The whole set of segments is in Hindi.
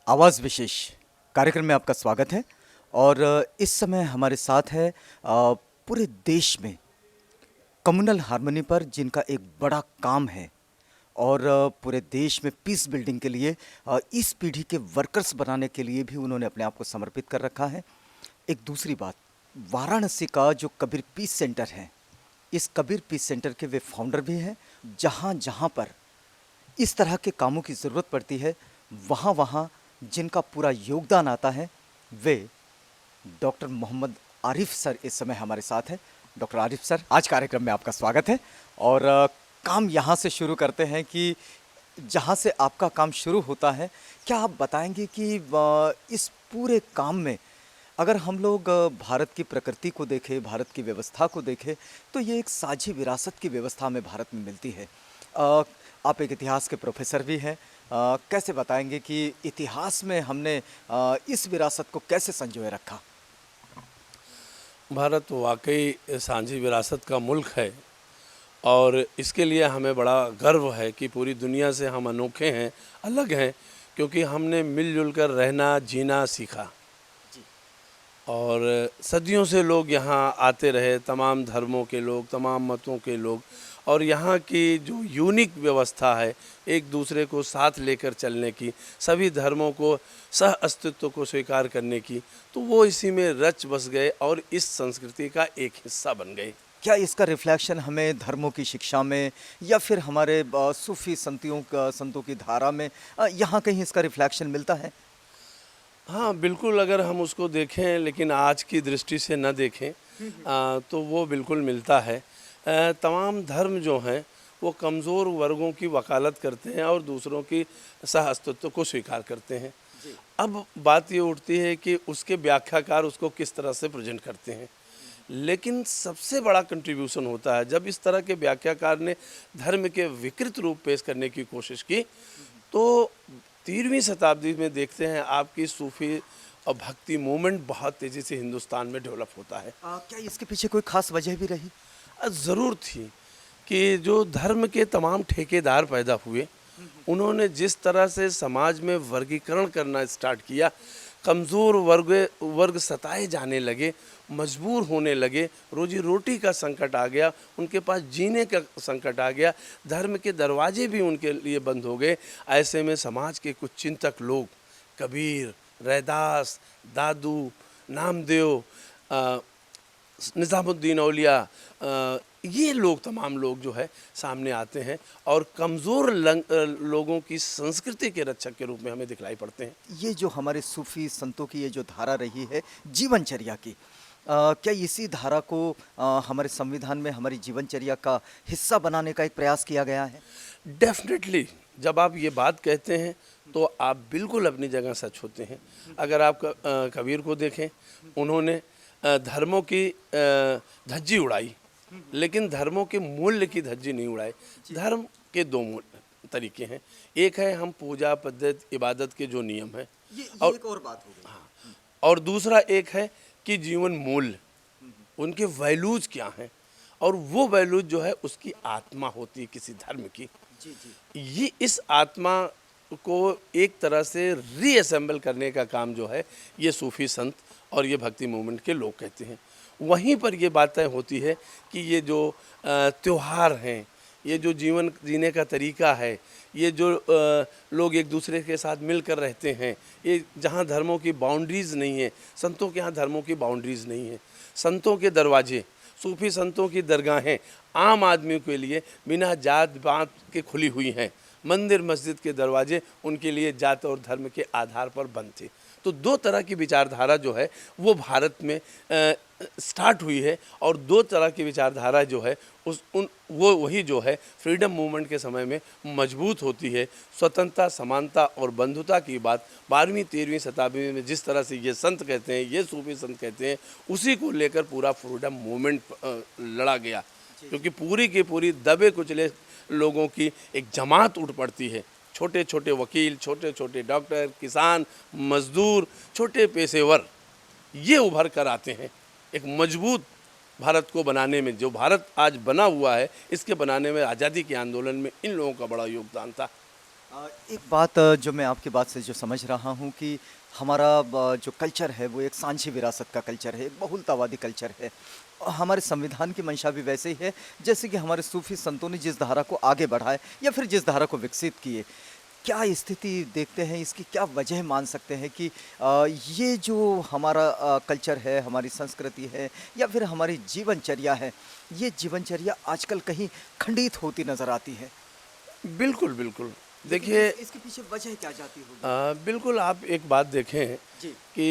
आवाज़ विशेष कार्यक्रम में आपका स्वागत है। और इस समय हमारे साथ है पूरे देश में कम्युनल हार्मनी पर जिनका एक बड़ा काम है। और पूरे देश में पीस बिल्डिंग के लिए इस पीढ़ी के वर्कर्स बनाने के लिए भी उन्होंने अपने आप को समर्पित कर रखा है। एक दूसरी बात, वाराणसी का जो कबीर पीस सेंटर है, इस कबीर पीस सेंटर के वे फाउंडर भी हैं। जहाँ जहाँ पर इस तरह के कामों की ज़रूरत पड़ती है, वहाँ वहाँ जिनका पूरा योगदान आता है, वे डॉक्टर मोहम्मद आरिफ सर इस समय हमारे साथ हैं। डॉक्टर आरिफ सर, आज कार्यक्रम में आपका स्वागत है। और काम यहाँ से शुरू करते हैं कि जहाँ से आपका काम शुरू होता है, क्या आप बताएंगे कि इस पूरे काम में अगर हम लोग भारत की प्रकृति को देखें, भारत की व्यवस्था को देखें, तो ये एक साझी विरासत की व्यवस्था हमें भारत में मिलती है। आप एक इतिहास के प्रोफेसर भी हैं। कैसे बताएंगे कि इतिहास में हमने इस विरासत को कैसे संजोए रखा? भारत वाकई साझी विरासत का मुल्क है और इसके लिए हमें बड़ा गर्व है कि पूरी दुनिया से हम अनोखे हैं, अलग हैं, क्योंकि हमने मिलजुल कर रहना जीना सीखा। और सदियों से लोग यहाँ आते रहे, तमाम धर्मों के लोग, तमाम मतों के लोग, और यहाँ की जो यूनिक व्यवस्था है एक दूसरे को साथ लेकर चलने की, सभी धर्मों को सह अस्तित्व को स्वीकार करने की, तो वो इसी में रच बस गए और इस संस्कृति का एक हिस्सा बन गए। क्या इसका रिफ्लेक्शन हमें धर्मों की शिक्षा में या फिर हमारे सूफी संतों की धारा में यहाँ कहीं इसका रिफ्लेक्शन मिलता है? हाँ बिल्कुल, अगर हम उसको देखें लेकिन आज की दृष्टि से न देखें तो वो बिल्कुल मिलता है। तमाम धर्म जो हैं वो कमज़ोर वर्गों की वकालत करते हैं और दूसरों की सह अस्तित्व को स्वीकार करते हैं। अब बात ये उठती है कि उसके व्याख्याकार उसको किस तरह से प्रेजेंट करते हैं, लेकिन सबसे बड़ा कंट्रीब्यूशन होता है जब इस तरह के व्याख्याकार ने धर्म के विकृत रूप पेश करने की कोशिश की। तो 13वीं शताब्दी में देखते हैं आपकी सूफ़ी और भक्ति मूवमेंट बहुत तेज़ी से हिंदुस्तान में डेवलप होता है। क्या इसके पीछे कोई खास वजह भी रही? ज़रूर थी कि जो धर्म के तमाम ठेकेदार पैदा हुए, उन्होंने जिस तरह से समाज में वर्गीकरण करना स्टार्ट किया, कमज़ोर वर्ग सताए जाने लगे, मजबूर होने लगे, रोजी रोटी का संकट आ गया, उनके पास जीने का संकट आ गया, धर्म के दरवाजे भी उनके लिए बंद हो गए। ऐसे में समाज के कुछ चिंतक लोग, कबीर, रैदास, दादू, नामदेव, निज़ामुद्दीन औलिया, ये लोग तमाम लोग जो है सामने आते हैं और कमज़ोर लोगों की संस्कृति के रक्षक के रूप में हमें दिखलाई पड़ते हैं। ये जो हमारे सूफी संतों की ये जो धारा रही है जीवनचर्या की, क्या इसी धारा को हमारे संविधान में हमारी जीवनचर्या का हिस्सा बनाने का एक प्रयास किया गया है? डेफिनेटली, जब आप ये बात कहते हैं तो आप बिल्कुल अपनी जगह सच होते हैं। अगर आप कबीर को देखें, उन्होंने धर्मों की धज्जी उड़ाई, लेकिन धर्मों के मूल्य की धज्जी नहीं उड़ाई। धर्म के दो तरीके हैं, एक है हम पूजा पद्धति इबादत के जो नियम हैं, ये और एक और बात हो गई। हाँ, और दूसरा एक है कि जीवन मूल्य, उनके वैल्यूज़ क्या हैं, और वो वैल्यूज जो है उसकी आत्मा होती है किसी धर्म की। जी जी। ये इस आत्मा को एक तरह से रीअसेंबल करने का काम जो है ये सूफ़ी संत और ये भक्ति मूवमेंट के लोग कहते हैं। वहीं पर ये बातें होती है कि ये जो त्योहार हैं, ये जो जीवन जीने का तरीका है, ये जो लोग एक दूसरे के साथ मिलकर रहते हैं, ये जहाँ धर्मों की बाउंड्रीज़ नहीं है, संतों के यहाँ धर्मों की बाउंड्रीज़ नहीं है। संतों के दरवाजे, सूफ़ी संतों की दरगाहें आम आदमी के लिए बिना जात पात के खुली हुई हैं। मंदिर मस्जिद के दरवाजे उनके लिए जात और धर्म के आधार पर बंद थे। तो दो तरह की विचारधारा जो है वो भारत में स्टार्ट हुई है, और दो तरह की विचारधारा जो है वो वही जो है फ्रीडम मूवमेंट के समय में मजबूत होती है। स्वतंत्रता, समानता और बंधुता की बात 12वीं 13वीं शताब्दी में जिस तरह से ये संत कहते हैं, ये सूफी संत कहते हैं, उसी को लेकर पूरा फ्रीडम मूवमेंट लड़ा गया, क्योंकि पूरी की पूरी दबे कुचले लोगों की एक जमात उठ पड़ती है। छोटे छोटे वकील, छोटे छोटे डॉक्टर, किसान, मजदूर, छोटे पेशेवर, ये उभर कर आते हैं एक मजबूत भारत को बनाने में। जो भारत आज बना हुआ है, इसके बनाने में, आज़ादी के आंदोलन में इन लोगों का बड़ा योगदान था। एक बात जो मैं आपकी बात से जो समझ रहा हूँ कि हमारा जो कल्चर है वो एक सांझी विरासत का कल्चर है, एक बहुलतावादी कल्चर है। और हमारे संविधान की मंशा भी वैसे ही है, जैसे कि हमारे सूफी संतों ने जिस धारा को आगे बढ़ाए या फिर जिस धारा को विकसित किए। क्या स्थिति देखते हैं, इसकी क्या वजह मान सकते हैं कि ये जो हमारा कल्चर है, हमारी संस्कृति है या फिर हमारी जीवनचर्या है, ये जीवनचर्या आजकल कहीं खंडित होती नज़र आती है? बिल्कुल, बिल्कुल। लेकिन देखिए इसके पीछे वजह क्या जाती होगी? बिल्कुल आप एक बात देखें जी, कि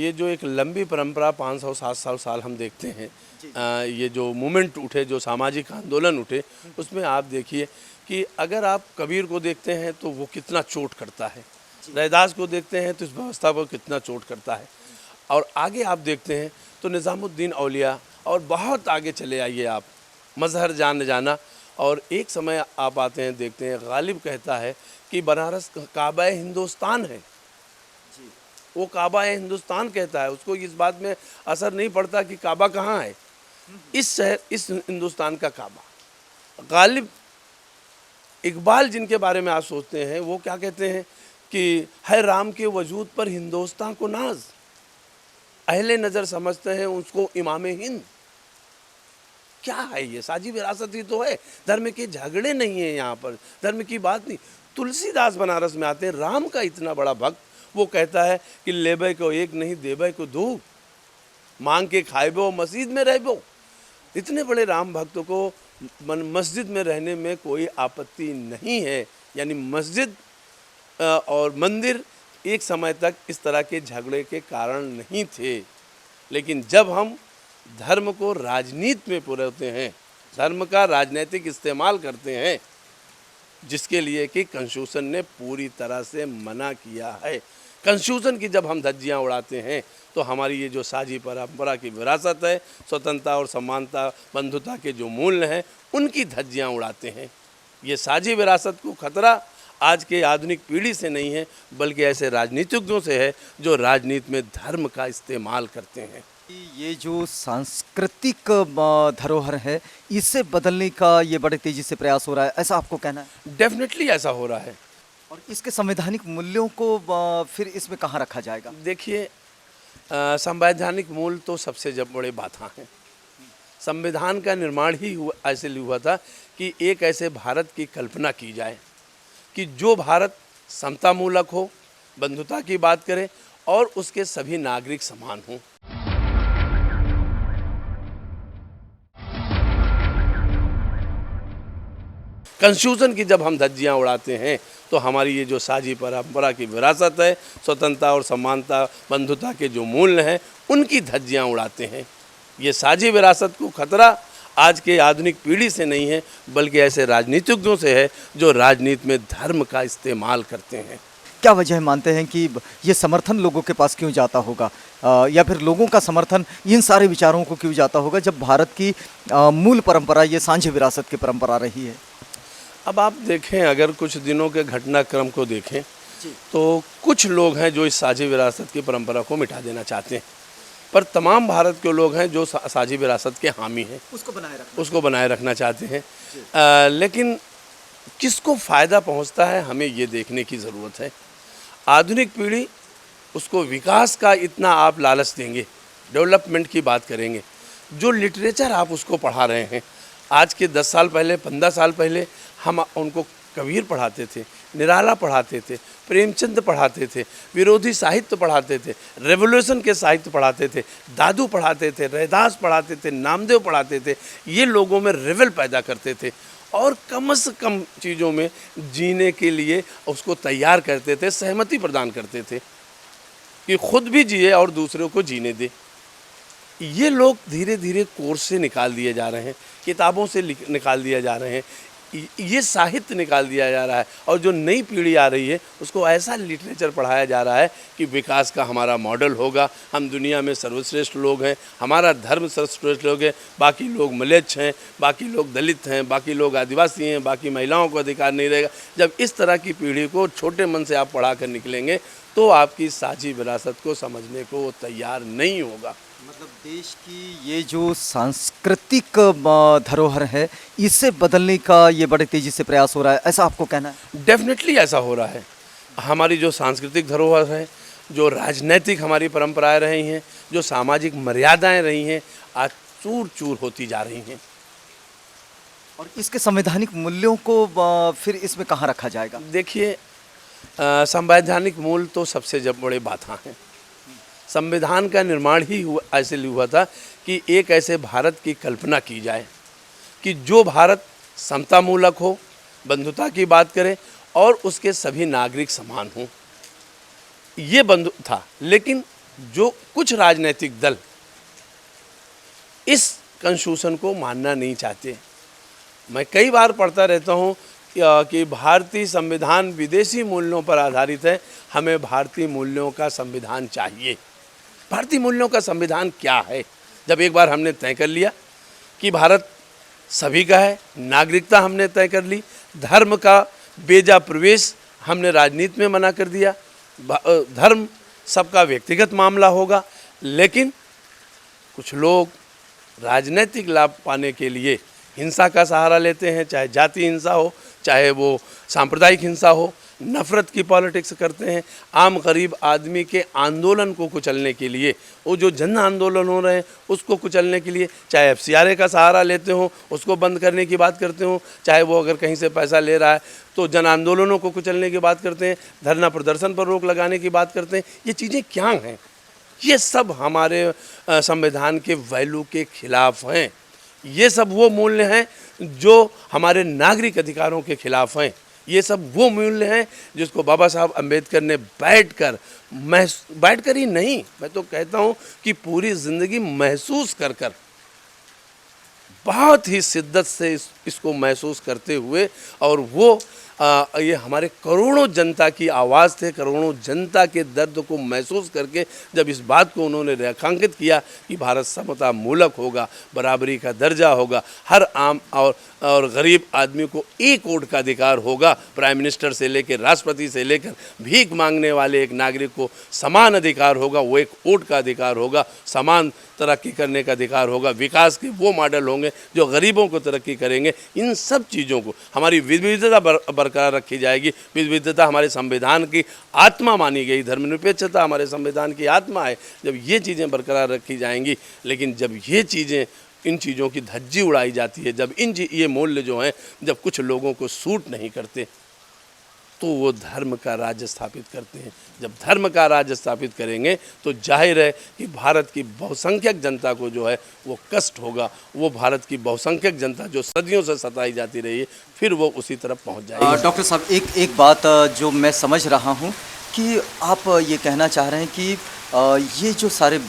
ये जो एक लंबी परंपरा 500 700 साल हम देखते हैं, जी, ये जो मूवमेंट उठे, जो सामाजिक आंदोलन उठे, हुँ, उसमें आप देखिए कि अगर आप कबीर को देखते हैं तो वो कितना चोट करता है, जी, रैदास को देखते हैं तो इस व्यवस्था पर कितना चोट करता है, और आगे आप देखते हैं तो निज़ामुद्दीन औलिया और बहुत आगे चले आइए आप, मज़हर जान जाना। और एक समय आप आते हैं देखते हैं गालिब कहता है कि बनारस काबा हिंदुस्तान है, जी, वो काबा है हिंदुस्तान कहता है, उसको इस बात में असर नहीं पड़ता कि काबा कहाँ है, इस शहर, इस हिंदुस्तान का काबा। गालिब इकबाल जिनके बारे में आप सोचते हैं वो क्या कहते हैं कि है राम के वजूद पर हिंदुस्तान को नाज, अहले नज़र समझते हैं उसको इमाम हिंद। क्या है ये? साझी विरासत ही तो है, धर्म के झगड़े नहीं है यहाँ पर, धर्म की बात नहीं। तुलसीदास बनारस में आते हैं, राम का इतना बड़ा भक्त, वो कहता है कि लेबे को एक नहीं देबे को दो, मांग के खाएबो मस्जिद में रहबो। इतने बड़े राम भक्त को मस्जिद में रहने में कोई आपत्ति नहीं है, यानी मस्जिद और मंदिर एक समय तक इस तरह के झगड़े के कारण नहीं थे। लेकिन जब हम धर्म को राजनीति में पुरोते हैं, धर्म का राजनीतिक इस्तेमाल करते हैं, जिसके लिए कि कॉन्स्टिट्यूशन ने पूरी तरह से मना किया है। कॉन्स्टिट्यूशन की जब हम धज्जियाँ उड़ाते हैं तो हमारी ये जो साझी परंपरा की विरासत है, स्वतंत्रता और समानता, बंधुता के जो मूल्य हैं, उनकी धज्जियाँ उड़ाते हैं। ये साझी विरासत को खतरा आज के आधुनिक पीढ़ी से नहीं है, बल्कि ऐसे राजनीतिज्ञों से है जो राजनीति में धर्म का इस्तेमाल करते हैं। कि ये जो सांस्कृतिक धरोहर है, इसे बदलने का ये बड़े तेज़ी से प्रयास हो रहा है, ऐसा आपको कहना है? डेफिनेटली ऐसा हो रहा है। और इसके संवैधानिक मूल्यों को फिर इसमें कहाँ रखा जाएगा? देखिए संवैधानिक मूल तो सबसे जब बड़े बातें हैं। संविधान का निर्माण ही हुआ ऐसे हुआ था कि एक ऐसे भारत की कल्पना की जाए कि जो भारत समतामूलक हो, बंधुता की बात करे और उसके सभी नागरिक समान हों। कॉन्स्टिट्यूशन की जब हम धज्जियाँ उड़ाते हैं तो हमारी ये जो साझी परंपरा की विरासत है, स्वतंत्रता और समानता, बंधुता के जो मूल्य हैं, उनकी धज्जियाँ उड़ाते हैं। ये साझी विरासत को खतरा आज के आधुनिक पीढ़ी से नहीं है, बल्कि ऐसे राजनीतिज्ञों से है जो राजनीति में धर्म का इस्तेमाल करते हैं। क्या वजह मानते हैं कि ये समर्थन लोगों के पास क्यों जाता होगा? या फिर लोगों का समर्थन इन सारे विचारों को क्यों जाता होगा जब भारत की मूल परंपरा ये सांझी विरासत की परंपरा रही है? अब आप देखें, अगर कुछ दिनों के घटनाक्रम को देखें तो कुछ लोग हैं जो इस साझी विरासत की परंपरा को मिटा देना चाहते हैं, पर तमाम भारत के लोग हैं जो साझी विरासत के हामी हैं, उसको बनाए रखना चाहते हैं। लेकिन किसको फ़ायदा पहुंचता है, हमें ये देखने की ज़रूरत है। आधुनिक पीढ़ी उसको विकास का इतना आप लालच देंगे, डेवलपमेंट की बात करेंगे, जो लिटरेचर आप उसको पढ़ा रहे हैं, आज के 10 साल पहले, 15 साल पहले हम उनको कबीर पढ़ाते थे, निराला पढ़ाते थे, प्रेमचंद पढ़ाते थे, विरोधी साहित्य पढ़ाते थे, रेवोल्यूशन के साहित्य पढ़ाते थे, दादू पढ़ाते थे, रैदास पढ़ाते थे, नामदेव पढ़ाते थे। ये लोगों में रेवल पैदा करते थे और कम से कम चीज़ों में जीने के लिए उसको तैयार करते थे, सहमति प्रदान करते थे कि खुद भी जिए और दूसरों को जीने दे। ये लोग धीरे धीरे कोर्स से निकाल दिए जा रहे हैं, किताबों से निकाल दिया जा रहे हैं, ये साहित्य निकाल दिया जा रहा है, और जो नई पीढ़ी आ रही है उसको ऐसा लिटरेचर पढ़ाया जा रहा है कि विकास का हमारा मॉडल होगा, हम दुनिया में सर्वश्रेष्ठ लोग हैं, हमारा धर्म सर्वश्रेष्ठ लोग हैं, बाकी लोग म्लेच्छ हैं, बाकी लोग दलित हैं, बाकी लोग आदिवासी हैं, बाकी महिलाओं को अधिकार नहीं रहेगा। जब इस तरह की पीढ़ी को छोटे मन से आप पढ़ा कर निकलेंगे तो आपकी साझी विरासत को समझने को वो तैयार नहीं होगा। मतलब देश की ये जो सांस्कृतिक धरोहर है, इसे बदलने का ये बड़े तेजी से प्रयास हो रहा है, ऐसा आपको कहना है? डेफिनेटली ऐसा हो रहा है। हमारी जो सांस्कृतिक धरोहर है, जो राजनैतिक हमारी परंपराएं रही हैं, जो सामाजिक मर्यादाएं रही हैं, आज चूर चूर होती जा रही हैं। और इसके संवैधानिक मूल्यों को फिर इसमें कहाँ रखा जाएगा? देखिए, संवैधानिक मूल तो सबसे जब बड़े बाधा हैं। संविधान का निर्माण ही ऐसे हुआ था कि एक ऐसे भारत की कल्पना की जाए कि जो भारत समतामूलक हो, बंधुता की बात करे और उसके सभी नागरिक समान हों। ये बंधु था, लेकिन जो कुछ राजनीतिक दल इस कॉन्स्टिट्यूशन को मानना नहीं चाहते। मैं कई बार पढ़ता रहता हूँ कि भारतीय संविधान विदेशी मूल्यों पर आधारित है, हमें भारतीय मूल्यों का संविधान चाहिए। भारतीय मूल्यों का संविधान क्या है? जब एक बार हमने तय कर लिया कि भारत सभी का है, नागरिकता हमने तय कर ली, धर्म का बेजा प्रवेश हमने राजनीति में मना कर दिया, धर्म सबका व्यक्तिगत मामला होगा, लेकिन कुछ लोग राजनीतिक लाभ पाने के लिए हिंसा का सहारा लेते हैं, चाहे जाति हिंसा हो, चाहे वो सांप्रदायिक हिंसा हो, नफ़रत की पॉलिटिक्स करते हैं। आम गरीब आदमी के आंदोलन को कुचलने के लिए, वो जो जन आंदोलन हो रहे हैं उसको कुचलने के लिए, चाहे एफसीआरए का सहारा लेते हो, उसको बंद करने की बात करते हो, चाहे वो अगर कहीं से पैसा ले रहा है तो जन आंदोलनों को कुचलने की बात करते हैं, धरना प्रदर्शन पर रोक लगाने की बात करते हैं। ये चीज़ें क्या हैं? ये सब हमारे संविधान के वैल्यू के खिलाफ हैं। ये सब वो मूल्य हैं जो हमारे नागरिक अधिकारों के खिलाफ हैं। ये सब वो मूल्य हैं जिसको बाबा साहब अम्बेडकर ने बैठकर ही नहीं, मैं तो कहता हूँ कि पूरी ज़िंदगी महसूस कर कर, बहुत ही शिद्दत से इसको महसूस करते हुए, और वो ये हमारे करोड़ों जनता की आवाज़ थे, करोड़ों जनता के दर्द को महसूस करके जब इस बात को उन्होंने रेखांकित किया कि भारत समता मूलक होगा, बराबरी का दर्जा होगा, हर आम और गरीब आदमी को एक वोट का अधिकार होगा, प्राइम मिनिस्टर से लेकर राष्ट्रपति से लेकर भीख मांगने वाले एक नागरिक को समान अधिकार होगा, वो एक वोट का अधिकार होगा, समान तरक्की करने का अधिकार होगा, विकास के वो मॉडल होंगे जो गरीबों को तरक्की करेंगे। इन सब चीज़ों को, हमारी विविधता बरकरार रखी जाएगी। विविधता हमारे संविधान की आत्मा मानी गई, धर्मनिरपेक्षता हमारे संविधान की आत्मा है। जब ये चीज़ें बरकरार रखी जाएंगी, लेकिन जब ये चीज़ें, इन चीज़ों की धज्जी उड़ाई जाती है, जब ये मूल्य जो हैं जब कुछ लोगों को सूट नहीं करते, तो वो धर्म का राज्य स्थापित करते हैं। जब धर्म का राज्य स्थापित करेंगे तो जाहिर है कि भारत की बहुसंख्यक जनता को जो है वो कष्ट होगा। वो भारत की बहुसंख्यक जनता जो सदियों से सताई जाती रही है, फिर वो उसी तरफ पहुंच जाएगी। डॉक्टर साहब, एक बात जो मैं समझ रहा हूँ कि आप ये कहना चाह रहे हैं कि ये जो सारे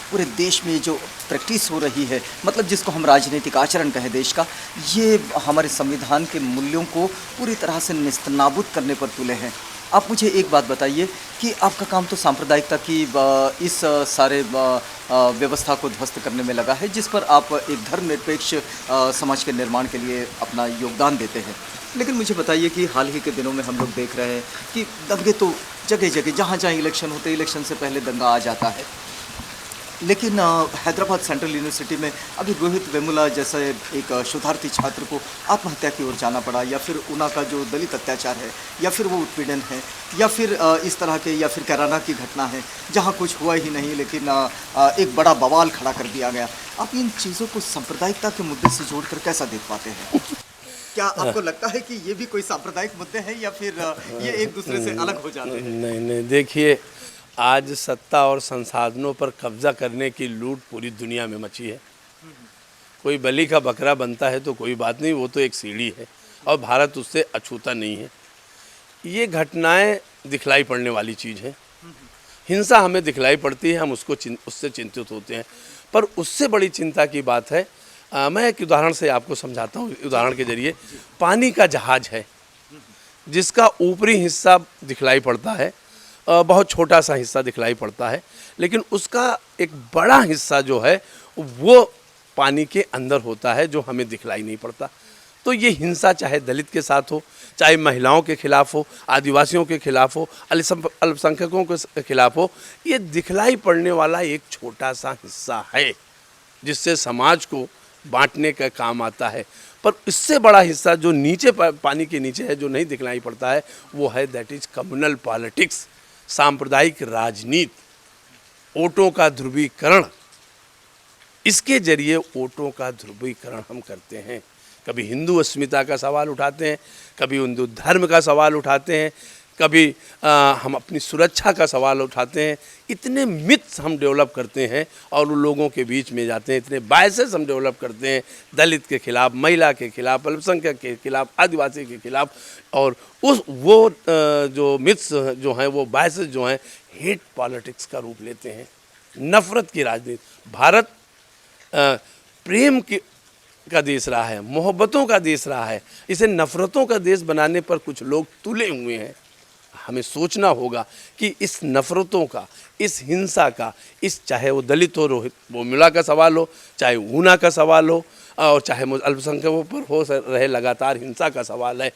पूरे देश में जो प्रैक्टिस हो रही है, मतलब जिसको हम राजनीतिक आचरण कहें देश का, ये हमारे संविधान के मूल्यों को पूरी तरह से नेस्तनाबूद करने पर तुले हैं। आप मुझे एक बात बताइए कि आपका काम तो सांप्रदायिकता की इस सारे व्यवस्था को ध्वस्त करने में लगा है, जिस पर आप एक धर्मनिरपेक्ष समाज के निर्माण के लिए अपना योगदान देते हैं। लेकिन मुझे बताइए कि हाल ही के दिनों में हम लोग देख रहे हैं कि दंगे तो जगह जगह, जहाँ जहाँ इलेक्शन होते, इलेक्शन से पहले दंगा आ जाता है। लेकिन हैदराबाद सेंट्रल यूनिवर्सिटी में अभी रोहित वेमुला जैसे एक शोधार्थी छात्र को आत्महत्या की ओर जाना पड़ा, या फिर उना का जो दलित अत्याचार है, या फिर वो उत्पीड़न है, या फिर इस तरह के, या फिर कैराना की घटना है जहाँ कुछ हुआ ही नहीं लेकिन एक बड़ा बवाल खड़ा कर दिया गया। आप इन चीज़ों को सांप्रदायिकता के मुद्दे से जोड़कर कैसा देख पाते हैं? क्या आपको लगता है कि ये भी कोई सांप्रदायिक मुद्दे हैं, या फिर ये एक दूसरे से अलग हो जाते हैं? नहीं, देखिए, आज सत्ता और संसाधनों पर कब्जा करने की लूट पूरी दुनिया में मची है। कोई बलि का बकरा बनता है तो कोई बात नहीं, वो तो एक सीढ़ी है और भारत उससे अछूता नहीं है। ये घटनाएं दिखलाई पड़ने वाली चीज़ है। हिंसा हमें दिखलाई पड़ती है, हम उससे चिंतित होते हैं, पर उससे बड़ी चिंता की बात है। मैं एक उदाहरण से आपको समझाता हूँ। उदाहरण के जरिए, पानी का जहाज है जिसका ऊपरी हिस्सा दिखलाई पड़ता है, बहुत छोटा सा हिस्सा दिखलाई पड़ता है, लेकिन उसका एक बड़ा हिस्सा जो है वो पानी के अंदर होता है, जो हमें दिखलाई नहीं पड़ता। तो ये हिंसा चाहे दलित के साथ हो, चाहे महिलाओं के खिलाफ हो, आदिवासियों के खिलाफ हो, अल्पसंख्यकों के खिलाफ हो, ये दिखलाई पड़ने वाला एक छोटा सा हिस्सा है जिससे समाज को बांटने का काम आता है। पर इससे बड़ा हिस्सा जो नीचे पानी के नीचे है, जो नहीं दिखलाई पड़ता है, वो है दैट इज कम्युनल पॉलिटिक्स, सांप्रदायिक राजनीति, वोटों का ध्रुवीकरण। इसके जरिए वोटों का ध्रुवीकरण हम करते हैं। कभी हिंदू अस्मिता का सवाल उठाते हैं, कभी हिंदू धर्म का सवाल उठाते हैं, कभी हम अपनी सुरक्षा का सवाल उठाते हैं। इतने मिथ्स हम डेवलप करते हैं और उन लोगों के बीच में जाते हैं, इतने बायसेस हम डेवलप करते हैं दलित के खिलाफ, महिला के खिलाफ, अल्पसंख्यक के खिलाफ, आदिवासी के खिलाफ। और वो जो मिथ्स जो हैं, वो बायसेस जो हैं, हेट पॉलिटिक्स का रूप लेते हैं, नफ़रत की राजनीति। भारत प्रेम का देश रहा है, मोहब्बतों का देश रहा है। इसे नफ़रतों का देश बनाने पर कुछ लोग तुले हुए हैं। हमें सोचना होगा कि इस नफ़रतों का, इस हिंसा का, इस चाहे वो दलित हो, रोहित बोमिला का सवाल हो, चाहे ऊना का सवाल हो, और चाहे अल्पसंख्यकों पर हो रहे लगातार हिंसा का सवाल है,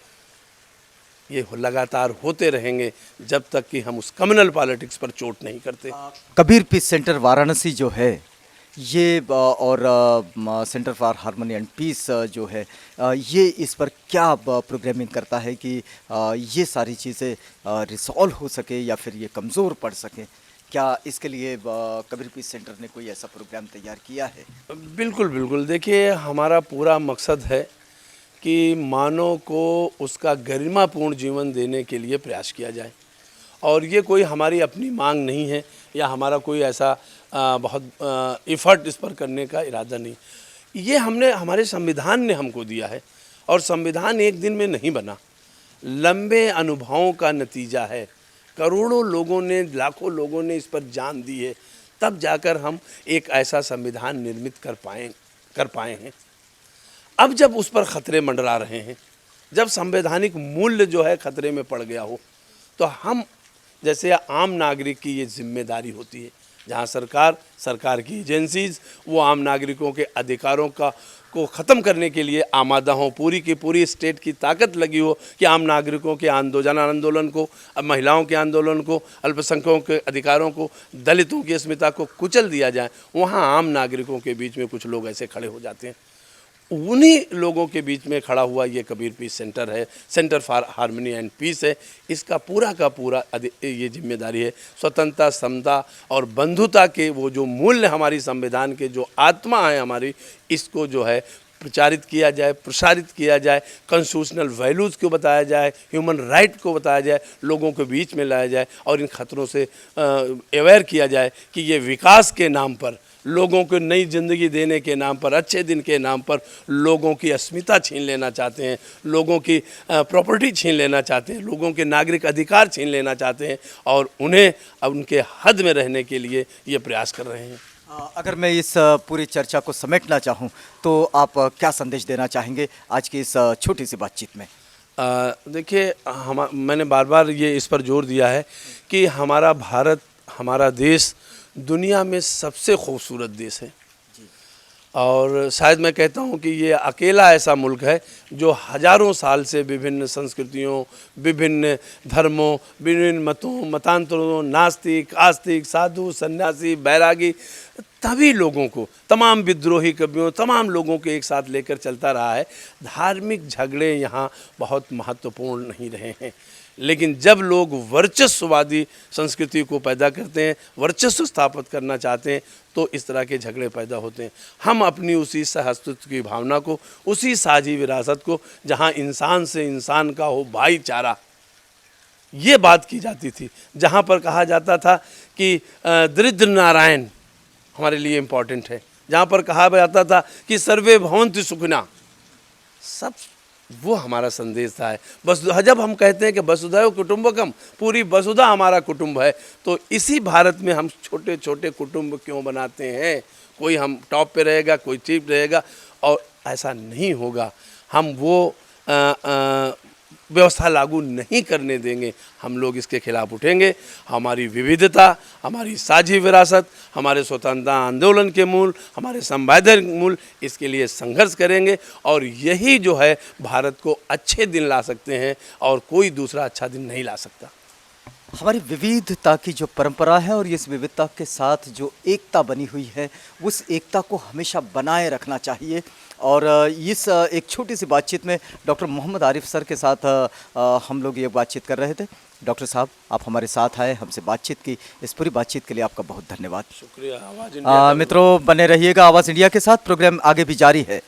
ये लगातार होते रहेंगे जब तक कि हम उस कम्युनल पॉलिटिक्स पर चोट नहीं करते। कबीर पीस सेंटर वाराणसी जो है ये और centre for harmony and peace जो है ये इस पर क्या प्रोग्रामिंग करता है कि ये सारी चीज़ें रिसॉल्व हो सके या फिर ये कमज़ोर पड़ सके? क्या इसके लिए कबीर पीस सेंटर ने कोई ऐसा प्रोग्राम तैयार किया है? बिल्कुल बिल्कुल। देखिए, हमारा पूरा मकसद है कि मानव को उसका गरिमापूर्ण जीवन देने के लिए प्रयास किया जाए, और ये कोई हमारी अपनी मांग नहीं है या हमारा कोई ऐसा बहुत इफ़र्ट इस पर करने का इरादा नहीं। ये हमारे संविधान ने हमको दिया है, और संविधान एक दिन में नहीं बना, लंबे अनुभवों का नतीजा है। करोड़ों लोगों ने, लाखों लोगों ने इस पर जान दी है, तब जाकर हम एक ऐसा संविधान निर्मित कर पाए हैं। अब जब उस पर खतरे मंडरा रहे हैं, जब संवैधानिक मूल्य जो है खतरे में पड़ गया हो, तो हम जैसे आम नागरिक की ये जिम्मेदारी होती है, जहाँ सरकार की एजेंसीज़ वो आम नागरिकों के अधिकारों को ख़त्म करने के लिए आमादा हों, पूरी की पूरी स्टेट की ताकत लगी हो कि आम नागरिकों के आंदोलन को, महिलाओं के आंदोलन को, अल्पसंख्यकों के अधिकारों को, दलितों की अस्मिता को कुचल दिया जाए। वहाँ आम नागरिकों के बीच में कुछ लोग ऐसे खड़े हो जाते हैं। उन्हीं लोगों के बीच में खड़ा हुआ ये कबीर पीस सेंटर है, centre for harmony and peace है। इसका पूरा का पूरा ये जिम्मेदारी है स्वतंत्रता, समता और बंधुता के वो जो मूल्य हमारी संविधान के, जो आत्मा है हमारी, इसको जो है प्रचारित किया जाए, प्रसारित किया जाए, कॉन्स्टिट्यूशनल वैल्यूज़ को बताया जाए, ह्यूमन राइट को बताया जाए, लोगों के बीच में लाया जाए, और इन खतरों से अवेयर किया जाए कि ये विकास के नाम पर, लोगों को नई ज़िंदगी देने के नाम पर, अच्छे दिन के नाम पर लोगों की अस्मिता छीन लेना चाहते हैं, लोगों की प्रॉपर्टी छीन लेना चाहते हैं, लोगों के नागरिक अधिकार छीन लेना चाहते हैं, और उन्हें अब उनके हद में रहने के लिए ये प्रयास कर रहे हैं। अगर मैं इस पूरी चर्चा को समेटना चाहूँ तो आप क्या संदेश देना चाहेंगे आज की इस छोटी सी बातचीत में? देखिए, मैंने बार बार ये इस पर जोर दिया है कि हमारा भारत, हमारा देश दुनिया में सबसे खूबसूरत देश है, और शायद मैं कहता हूँ कि ये अकेला ऐसा मुल्क है जो हज़ारों साल से विभिन्न संस्कृतियों, विभिन्न धर्मों, विभिन्न मतों, मतांतरों, नास्तिक, आस्तिक, साधु, सन्यासी, बैरागी, तभी लोगों को, तमाम विद्रोही कवियों, तमाम लोगों को एक साथ लेकर चलता रहा है। धार्मिक झगड़े यहाँ बहुत महत्वपूर्ण नहीं रहे हैं, लेकिन जब लोग वर्चस्ववादी संस्कृति को पैदा करते हैं, वर्चस्व स्थापित करना चाहते हैं, तो इस तरह के झगड़े पैदा होते हैं। हम अपनी उसी सहअस्तित्व की भावना को, उसी साझी विरासत को, जहाँ इंसान से इंसान का हो भाईचारा, ये बात की जाती थी, जहाँ पर कहा जाता था कि दरिद्र नारायण हमारे लिए इम्पॉर्टेंट है, जहाँ पर कहा जाता था कि सर्वे भवन्तु सुखिनः, सब वो हमारा संदेश था। बस जब हम कहते हैं कि वसुधैव कुटुंबकम, पूरी वसुधा हमारा कुटुंब है, तो इसी भारत में हम छोटे छोटे कुटुंब क्यों बनाते हैं? कोई हम टॉप पे रहेगा, कोई चीप रहेगा, और ऐसा नहीं होगा। हम वो व्यवस्था लागू नहीं करने देंगे। हम लोग इसके खिलाफ उठेंगे। हमारी विविधता, हमारी साझी विरासत, हमारे स्वतंत्रता आंदोलन के मूल, हमारे संवैधानिक मूल, इसके लिए संघर्ष करेंगे और यही जो है भारत को अच्छे दिन ला सकते हैं और कोई दूसरा अच्छा दिन नहीं ला सकता। हमारी विविधता की जो परंपरा है और इस विविधता के साथ जो एकता बनी हुई है, उस एकता को हमेशा बनाए रखना चाहिए। और इस एक छोटी सी बातचीत में डॉक्टर मोहम्मद आरिफ सर के साथ हम लोग ये बातचीत कर रहे थे। डॉक्टर साहब, आप हमारे साथ आए, हमसे बातचीत की, इस पूरी बातचीत के लिए आपका बहुत धन्यवाद। शुक्रिया। आवाज़ इंडिया का मित्रों, बने रहिएगा आवाज़ इंडिया के साथ, प्रोग्राम आगे भी जारी है।